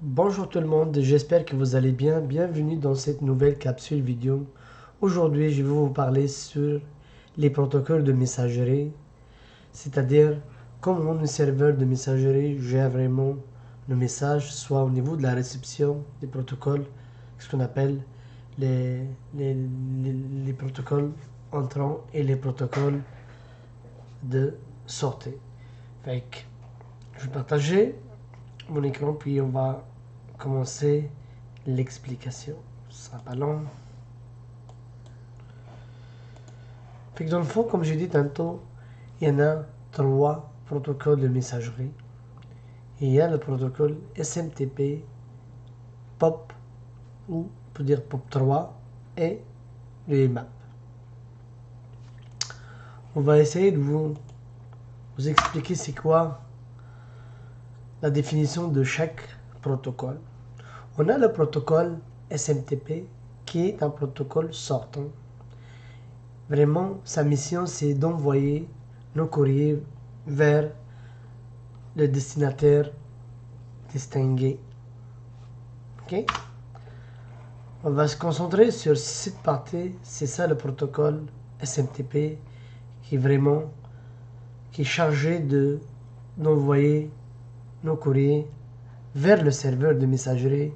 Bonjour tout le monde, j'espère que vous allez bien. Bienvenue dans cette nouvelle capsule vidéo. Aujourd'hui, je vais vous parler sur les protocoles de messagerie, c'est-à-dire comment le serveur de messagerie gère vraiment le message, soit au niveau de la réception des protocoles, ce qu'on appelle les, les, les protocoles entrants et les protocoles de sortie. Fait que je vais partager mon écran puis on va commencer l'explication. Ce sera pas long. Fait que dans le fond, comme j'ai dit tantôt, il y en a trois protocoles de messagerie. Il y a le protocole SMTP, POP, ou on peut dire POP 3, et le IMAP. On va essayer de vous expliquer c'est quoi la définition de chaque protocole. On a le protocole SMTP qui est un protocole sortant. Vraiment, sa mission, c'est d'envoyer nos courriers vers le destinataire distingué. Ok? On va se concentrer sur cette partie. C'est ça le protocole SMTP qui est chargé d'envoyer nos courriers vers le serveur de messagerie.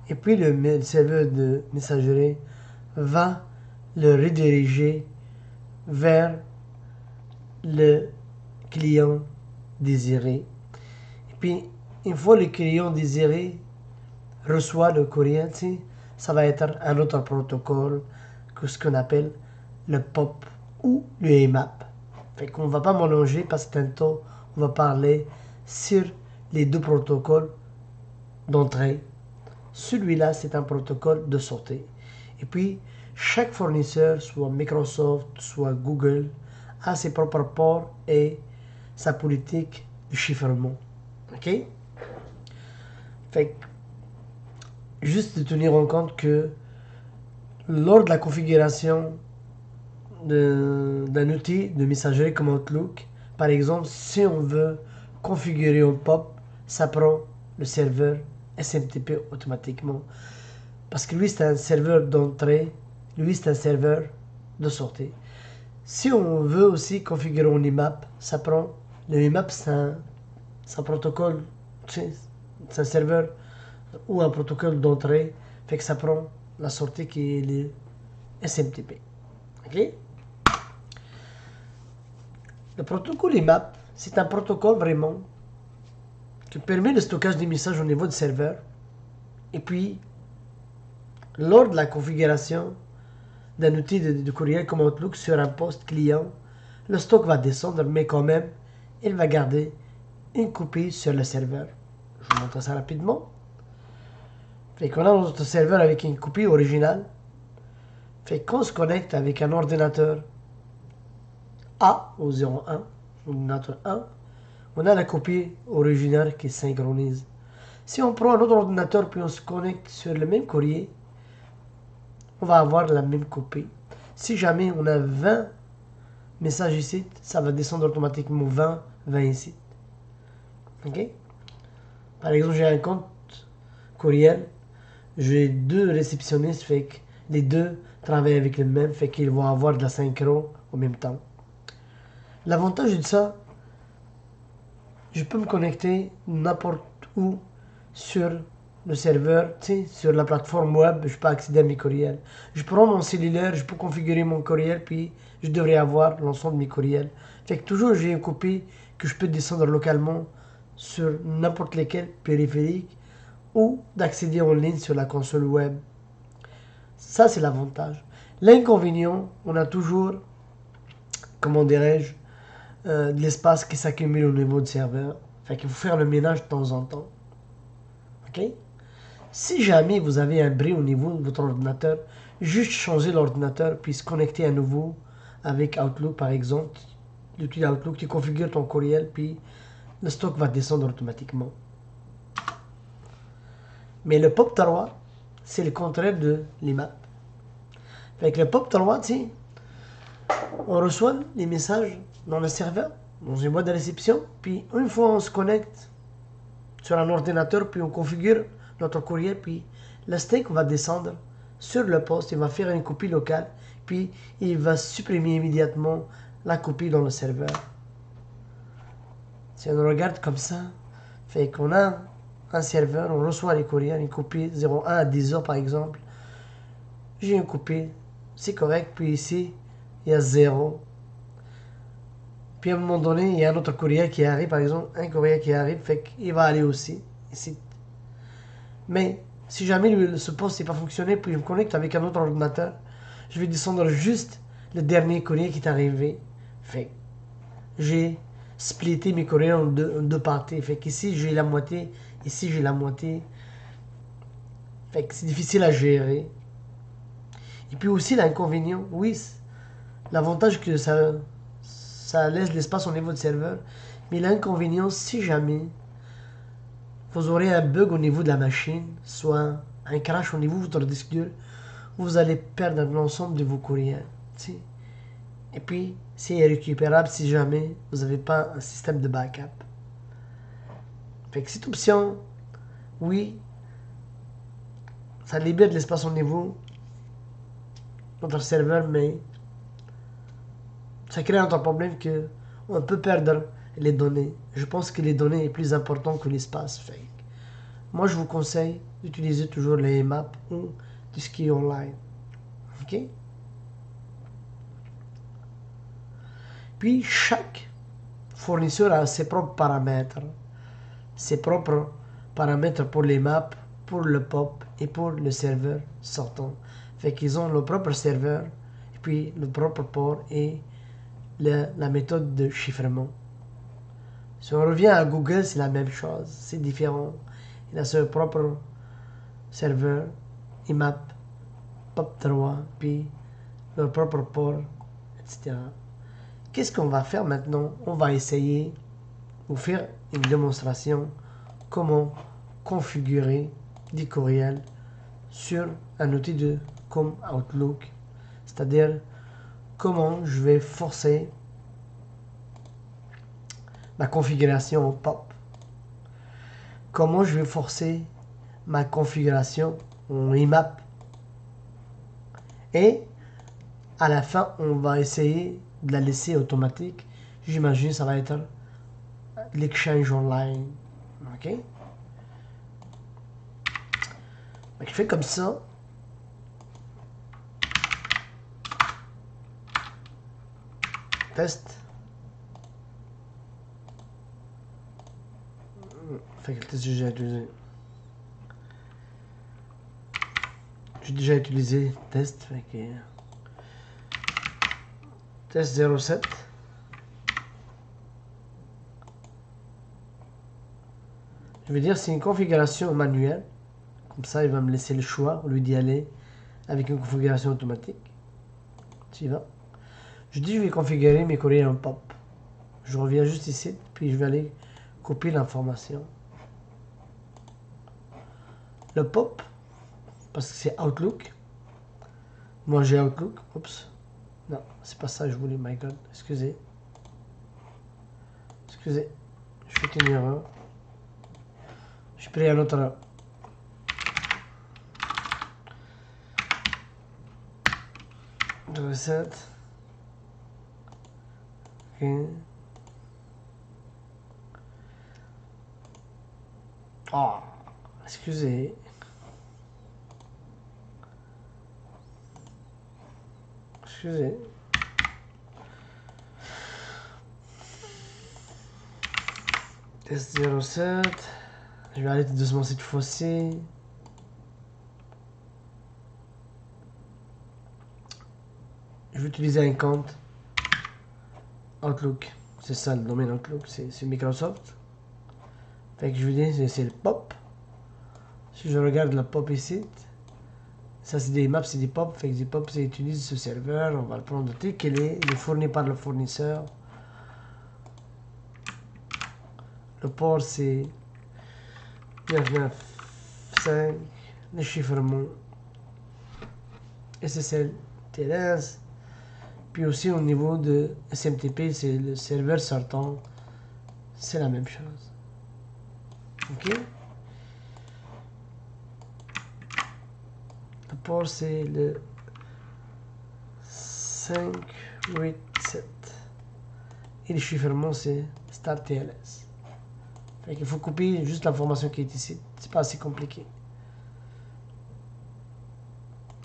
Et puis le serveur de messagerie va le rediriger vers le client désiré. Et puis, une fois le client désiré reçoit le courrier, ça va être un autre protocole que ce qu'on appelle le POP ou le IMAP. Fait qu'on ne va pas mélanger parce que tantôt, on va parler sur les deux protocoles d'entrée. Celui-là, c'est un protocole de sortie. Et puis, chaque fournisseur, soit Microsoft, soit Google, a ses propres ports et sa politique de chiffrement. OK? Fait que, juste de tenir en compte que lors de la configuration d'un outil de messagerie comme Outlook, par exemple, si on veut configurer un POP, ça prend le serveur SMTP automatiquement. Parce que lui, c'est un serveur d'entrée, lui, c'est un serveur de sortie. Si on veut aussi configurer un IMAP, ça prend. Le IMAP, c'est un protocole, c'est un serveur ou un protocole d'entrée, fait que ça prend la sortie qui est le SMTP. Ok? Le protocole IMAP, c'est un protocole vraiment qui permet le stockage des messages au niveau du serveur. Et puis, lors de la configuration d'un outil de courriel comme Outlook sur un poste client, le stock va descendre, mais quand même, il va garder une copie sur le serveur. Je vous montre ça rapidement. Fait qu'on a notre serveur avec une copie originale. Fait qu'on se connecte avec un ordinateur A au 01, ordinateur 1, on a la copie originale qui synchronise. Si on prend un autre ordinateur puis on se connecte sur le même courrier, on va avoir la même copie. Si jamais on a 20 messages ici, ça va descendre automatiquement 20 ici. Ok? Par exemple, j'ai un compte courriel, j'ai deux réceptionnistes, fait que les deux travaillent avec le même, fait qu'ils vont avoir de la synchro en même temps. L'avantage de ça, je peux me connecter n'importe où sur le serveur, sur la plateforme web, je peux accéder à mes courriels. Je prends mon cellulaire, je peux configurer mon courriel, puis je devrais avoir l'ensemble de mes courriels. Fait que toujours j'ai une copie que je peux descendre localement sur n'importe lequel périphérique ou d'accéder en ligne sur la console web. Ça, c'est l'avantage. L'inconvénient, on a toujours, comment dirais-je, de l'espace qui s'accumule au niveau du serveur. Fait qu'il faut faire le ménage de temps en temps. OK? Si jamais vous avez un bris au niveau de votre ordinateur, juste changer l'ordinateur puis se connecter à nouveau avec Outlook par exemple. L'outil Outlook, tu configures ton courriel puis le stock va descendre automatiquement. Mais le POP3, c'est le contraire de l'IMAP. Avec le POP3, on reçoit les messages dans le serveur, dans une boîte de réception, puis une fois on se connecte sur un ordinateur, puis on configure notre courriel, puis le stick va descendre sur le poste, il va faire une copie locale, puis il va supprimer immédiatement la copie dans le serveur. Si on regarde comme ça, fait qu'on a un serveur, on reçoit les courriels, une copie 01 à 10 heures par exemple. J'ai une copie, c'est correct, puis ici, il y a 0. Puis à un moment donné, il y a un autre courriel qui arrive, par exemple, un courriel qui arrive, fait qu'il va aller aussi, ici. Mais si jamais ce poste n'est pas fonctionné, puis je me connecte avec un autre ordinateur, je vais descendre juste le dernier courrier qui est arrivé. Fait j'ai splitté mes courriers en deux parties. Fait qu'ici j'ai la moitié, ici j'ai la moitié. Fait que c'est difficile à gérer. Et puis aussi l'inconvénient, oui, l'avantage que ça laisse l'espace au niveau du serveur, mais l'inconvénient, si jamais vous aurez un bug au niveau de la machine, soit un crash au niveau de votre disque dur, vous allez perdre l'ensemble de vos courriels. T'sais. Et puis, c'est irrécupérable si jamais vous n'avez pas un système de backup. Fait que cette option, oui, ça libère de l'espace au niveau de notre serveur, mais ça crée un autre problème que on peut perdre les données. Je pense que les données est plus important que l'espace. Fait que moi, je vous conseille d'utiliser toujours les maps ou tout ce qui est online. Ok? Puis, chaque fournisseur a ses propres paramètres. Ses propres paramètres pour les maps, pour le POP et pour le serveur sortant. Fait qu'ils ont le propre serveur, et puis le propre port et la méthode de chiffrement. Si on revient à Google, c'est la même chose. C'est différent. Il a son propre serveur, IMAP, POP3, puis leur propre port, etc. Qu'est-ce qu'on va faire maintenant? On va essayer de vous faire une démonstration comment configurer des courriels sur un outil comme Outlook. C'est-à-dire comment je vais forcer ma configuration au POP. Comment je vais forcer ma configuration en IMAP. Et à la fin, on va essayer de la laisser automatique. J'imagine ça va être l'exchange online. Ok? Donc, je fais comme ça. Test. Fait que le test, j'ai déjà utilisé. J'ai déjà utilisé test. Fait que... Test 07. Je vais dire c'est une configuration manuelle. Comme ça, il va me laisser le choix au lieu d'y aller avec une configuration automatique. Tu y vas. Je dis je vais configurer mes courriers en POP. Je reviens juste ici, puis je vais aller copier l'information. Le POP, parce que c'est Outlook. Moi j'ai Outlook. Oups. Non, c'est pas ça que je voulais, my god. Excusez. Excusez. Je fais une erreur. J'ai pris un autre. Recette. Ok. Oh, excusez. Excusez. Test 07. Je vais aller tout doucement cette fois-ci. Je vais utiliser un compte Outlook. C'est ça le domaine Outlook, c'est Microsoft. Fait que je vais dire c'est le POP. Si je regarde le POP ici, ça c'est des maps, c'est des POP. Fait que des POP, c'est utilise ce serveur. On va le prendre tel qu'il est. Il est fourni par le fournisseur. Le port c'est 995. Le chiffrement SSL TLS. Puis aussi au niveau de SMTP, c'est le serveur sortant. C'est la même chose. Ok. Le port c'est le 587. Et le chiffrement c'est Start TLS. Fait qu'il faut copier juste l'information qui est ici. C'est pas assez compliqué.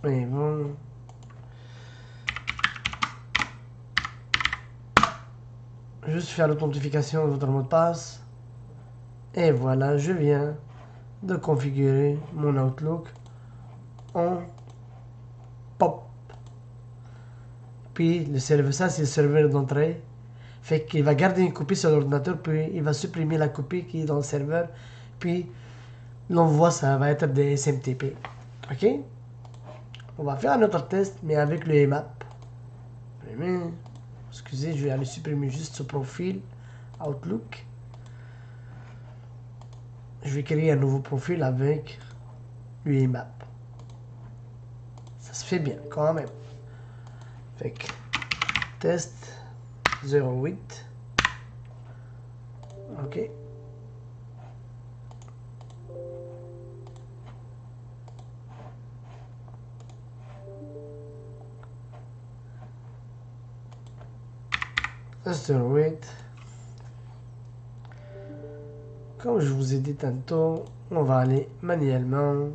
Et bon. Juste faire l'authentification de votre mot de passe. Et voilà, je viens de configurer mon Outlook en POP. Puis le serveur, ça c'est le serveur d'entrée. Fait qu'il va garder une copie sur l'ordinateur, puis il va supprimer la copie qui est dans le serveur. Puis l'envoi, ça va être des SMTP. Ok? On va faire un autre test, mais avec le IMAP. Excusez, je vais aller supprimer juste ce profil Outlook. Je vais créer un nouveau profil avec l'UIMAP. Ça se fait bien quand même. Fait que test 08. Ok. Test 08. Comme je vous ai dit tantôt, on va aller manuellement.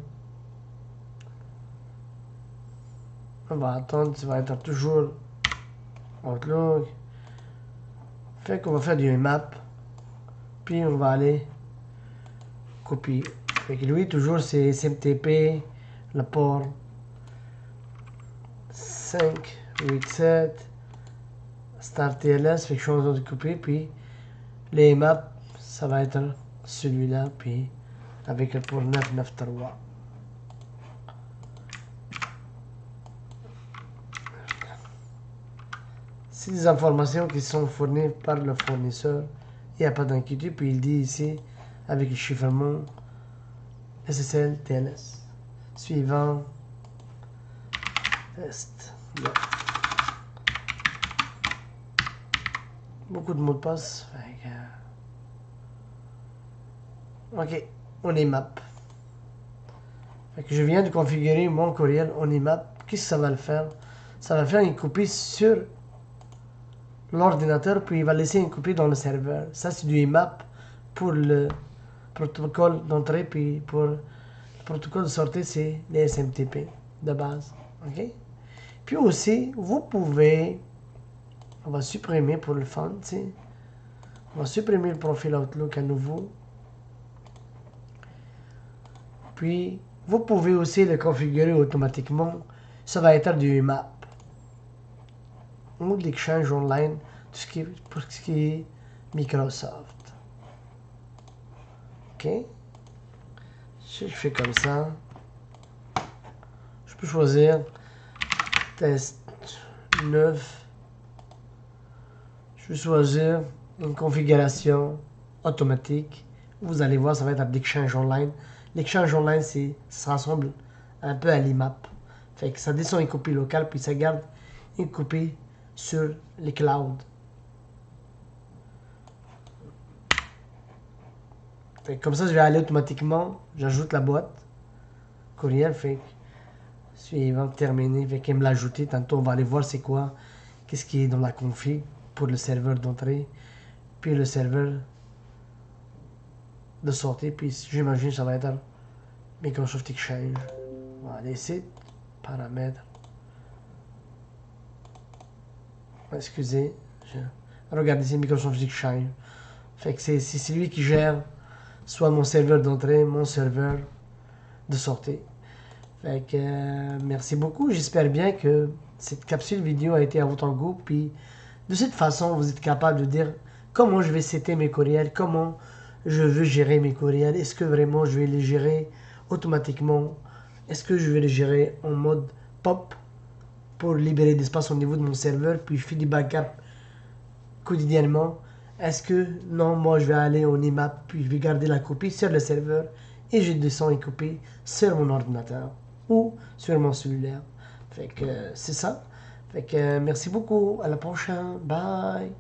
On va attendre, ça va être toujours Outlook. Fait qu'on va faire du IMAP. Puis on va aller copier. Fait que lui, toujours c'est SMTP, le port 587, Start TLS, fait que je suis en train de copier. Puis les IMAP, ça va être celui-là, puis avec le port 993. C'est des informations qui sont fournies par le fournisseur. Il n'y a pas d'inquiétude. Puis il dit ici, avec le chiffrement SSL TLS. Suivant. Test. Yeah. Beaucoup de mots de passe. Ok, on IMAP. Fait que je viens de configurer mon courriel en IMAP. Qu'est-ce que ça va le faire? Ça va faire une copie sur l'ordinateur, puis il va laisser une copie dans le serveur. Ça, c'est du IMAP pour le protocole d'entrée, puis pour le protocole de sortie, c'est les SMTP de base. Ok? Puis aussi, vous pouvez, on va supprimer pour le fun, tu sais. On va supprimer le profil Outlook à nouveau. Puis, vous pouvez aussi le configurer automatiquement. Ça va être du IMAP. Ou de l'exchange online, pour ce qui est Microsoft. Ok? Si je fais comme ça, je peux choisir test 9. Je vais choisir une configuration automatique. Vous allez voir, ça va être l'exchange online. L'exchange online, ça ressemble un peu à l'IMAP. Fait que ça descend une copie locale, puis ça garde une copie sur les clouds. Fait que comme ça, je vais aller automatiquement. J'ajoute la boîte. Courriel, fait que suivant terminé. Fait qu'il me l'a ajouté. Tantôt, on va aller voir c'est quoi. Qu'est-ce qui est dans la config pour le serveur d'entrée. Puis le serveur de sortie. Puis j'imagine que ça va être Microsoft Exchange. On va aller ici. Paramètres. Excusez. Regardez ici Microsoft Exchange. Fait que c'est lui qui gère soit mon serveur d'entrée, mon serveur de sortie. Fait que merci beaucoup. J'espère bien que cette capsule vidéo a été à votre goût. Puis de cette façon, vous êtes capable de dire comment je vais setter mes courriels, comment je veux gérer mes courriels. Est-ce que vraiment je vais les gérer automatiquement? Est-ce que je vais les gérer en mode POP pour libérer d'espace au niveau de mon serveur, puis je fais du backup quotidiennement? Est-ce que non, moi je vais aller en IMAP, puis je vais garder la copie sur le serveur et je descends une copie sur mon ordinateur ou sur mon cellulaire. Fait que c'est ça. Fait que merci beaucoup. À la prochaine. Bye.